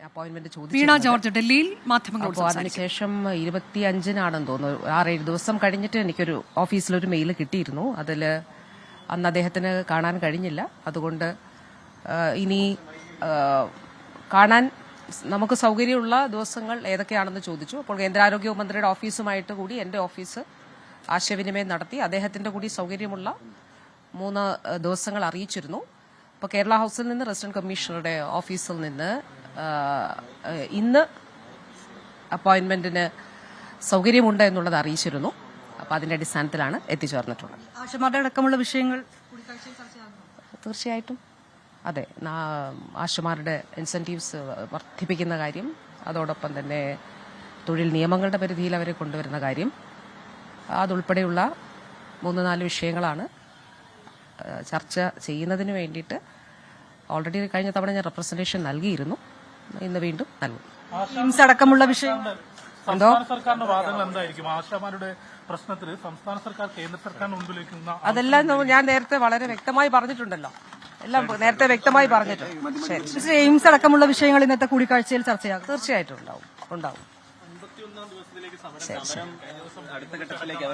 Appointment വീണ George ഡൽഹിയിൽ മാധ്യമങ്ങളോട് അപ്പോൾ അതിനുശേഷം 25-നാണെന്ന് തോന്നുന്നു 6-7 ദിവസം കഴിഞ്ഞിട്ട് എനിക്കൊരു ഓഫീസിലൊരു മെയിൽ കിട്ടിയിരുന്നു. അതിൽ അന്ന് അദ്ദേഹത്തിന് കാണാൻ കഴിഞ്ഞില്ല. അതുകൊണ്ട് ഇനി കാണാൻ നമുക്ക് സൗകര്യമുള്ള ദിവസങ്ങൾ ഏതൊക്കെയാണെന്ന് ചോദിച്ചു. അപ്പോൾ കേന്ദ്ര ആരോഗ്യ മന്ത്രിയുടെ ഓഫീസുമായിട്ട് കൂടി എൻ്റെ ഓഫീസ് ആശയവിനിമയം നടത്തി. അദ്ദേഹത്തിന്റെ കൂടി സൗകര്യമുള്ള 3 ദിവസങ്ങൾ അറിയിച്ചിരുന്നു. ഇപ്പോൾ കേരള ഹൌസിൽ നിന്ന് റെസിഡന്റ് കമ്മീഷണറുടെ ഓഫീസിൽ നിന്ന് ഇന്ന് അപ്പോയിന്റ്മെന്റിന് സൗകര്യമുണ്ട് എന്നുള്ളത് അറിയിച്ചിരുന്നു. അപ്പോൾ അതിന്റെ അടിസ്ഥാനത്തിലാണ് എത്തിച്ചേർന്നിട്ടുള്ളത്. ആശമാരുടെ അടക്കമുള്ള വിഷയങ്ങൾ തീർച്ചയായിട്ടും അതെ. ആശമാരുടെ ഇൻസെന്റീവ്സ് വർദ്ധിപ്പിക്കുന്ന കാര്യം, അതോടൊപ്പം തന്നെ തൊഴിൽ നിയമങ്ങളുടെ പരിധിയിൽ അവരെ കൊണ്ടുവരുന്ന കാര്യം, അതുൾപ്പെടെയുള്ള 3-4 വിഷയങ്ങളാണ് ചർച്ച ചെയ്യുന്നതിന് വേണ്ടിയിട്ട് ഓൾറെഡി കഴിഞ്ഞ തവണ ഞാൻ റെപ്രസെന്റേഷൻ നൽകിയിരുന്നു. ഇന്ന് വീണ്ടും നൽകും. അടക്കമുള്ള വിഷയങ്ങൾ സർക്കാരിന്റെ വാദങ്ങൾ എന്തായിരിക്കും? ആശാമാരുടെ പ്രശ്നത്തിൽ സംസ്ഥാന സർക്കാർ കേന്ദ്ര സർക്കാരിന് മുൻപിലേക്കുന്ന അതെല്ലാം ഞാൻ നേരത്തെ വളരെ വ്യക്തമായി പറഞ്ഞിട്ടുണ്ടല്ലോ. എല്ലാം നേരത്തെ വ്യക്തമായി പറഞ്ഞിട്ടുണ്ട്. ശരി, എയിംസ് അടക്കമുള്ള വിഷയങ്ങൾ ഇന്നത്തെ കൂടിക്കാഴ്ചയിൽ ചർച്ചയാകും. തീർച്ചയായിട്ടും ഉണ്ടാവും. അടുത്ത ഘട്ടത്തിലേക്ക്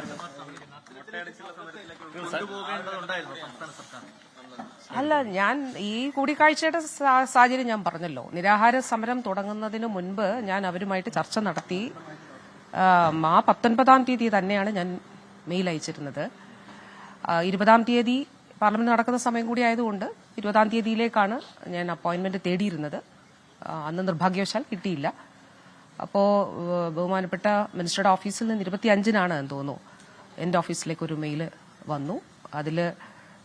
അല്ല, ഞാൻ ഈ കൂടിക്കാഴ്ചയുടെ സാഹചര്യം ഞാൻ പറഞ്ഞല്ലോ. നിരാഹാര സമരം തുടങ്ങുന്നതിന് മുൻപ് ഞാൻ അവരുമായിട്ട് ചർച്ച നടത്തി. 19-ാം തീയതി തന്നെയാണ് ഞാൻ മെയിൽ അയച്ചിരുന്നത്. 20-ാം തീയതി പാർലമെന്റ് നടക്കുന്ന സമയം കൂടി ആയതുകൊണ്ട് 20-ാം തീയതിയിലേക്കാണ് ഞാൻ അപ്പോയിന്റ്മെന്റ് തേടിയിരുന്നത്. അന്ന് നിർഭാഗ്യവശാൽ കിട്ടിയില്ല. അപ്പോൾ ബഹുമാനപ്പെട്ട മിനിസ്റ്ററുടെ ഓഫീസിൽ നിന്ന് 25-നാണ് എന്ന് തോന്നുന്നു എൻ്റെ ഓഫീസിലേക്ക് ഒരു മെയിൽ വന്നു. അതിൽ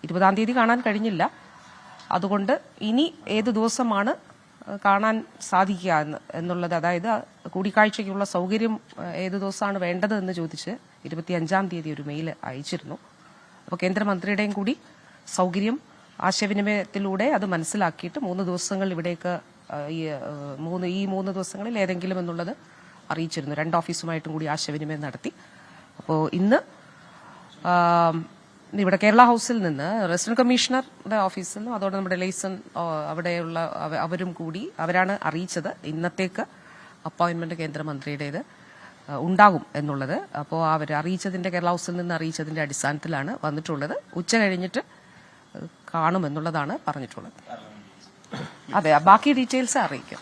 20-ാം തീയതി കാണാൻ കഴിഞ്ഞില്ല. അതുകൊണ്ട് ഇനി ഏത് ദിവസമാണ് കാണാൻ സാധിക്കുക എന്നുള്ളത്, അതായത് കൂടിക്കാഴ്ചയ്ക്കുള്ള സൗകര്യം ഏത് ദിവസമാണ് വേണ്ടത് എന്ന് ചോദിച്ച് 25-ാം തീയതി ഒരു മെയിൽ അയച്ചിരുന്നു. അപ്പോൾ കേന്ദ്രമന്ത്രിയുടെയും കൂടി സൗകര്യം ആശയവിനിമയത്തിലൂടെ അത് മനസ്സിലാക്കിയിട്ട് 3 ദിവസങ്ങൾ ഇവിടേക്ക് ഈ 3 ദിവസങ്ങളിൽ ഏതെങ്കിലും എന്നുള്ളത് അറിയിച്ചിരുന്നു. 2 ഓഫീസുമായിട്ടും കൂടി ആശയവിനിമയം നടത്തി. അപ്പോൾ ഇന്ന് ഇവിടെ കേരള ഹൌസിൽ നിന്ന് റെസിഡന്റ് കമ്മീഷണറുടെ ഓഫീസിൽ നിന്നും അതോടെ നമ്മുടെ ലൈസൺ അവിടെയുള്ള അവരും കൂടി അവരാണ് അറിയിച്ചത് ഇന്നത്തേക്ക് അപ്പോയിന്റ്മെന്റ് കേന്ദ്രമന്ത്രിയുടേത് ഉണ്ടാകും എന്നുള്ളത്. അപ്പോൾ അവർ അറിയിച്ചതിന്റെ കേരള ഹൌസിൽ നിന്ന് അറിയിച്ചതിന്റെ അടിസ്ഥാനത്തിലാണ് വന്നിട്ടുള്ളത്. ഉച്ച കഴിഞ്ഞിട്ട് കാണുമെന്നുള്ളതാണ് പറഞ്ഞിട്ടുള്ളത്. അതെ, ബാക്കി ഡീറ്റെയിൽസ് അറിയിക്കും.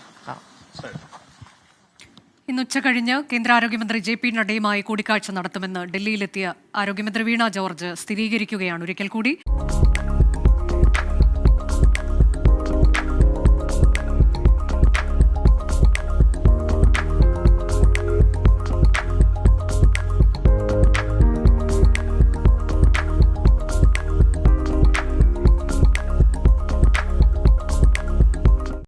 ഇന്ന് ഉച്ചകഴിഞ്ഞ് കേന്ദ്ര ആരോഗ്യമന്ത്രി JP നഡ്ഡയുമായി കൂടിക്കാഴ്ച നടത്തുമെന്ന് ഡൽഹിയിലെത്തിയ ആരോഗ്യമന്ത്രി വീണ ജോർജ് സ്ഥിരീകരിക്കുകയാണ് ഒരിക്കൽ കൂടി.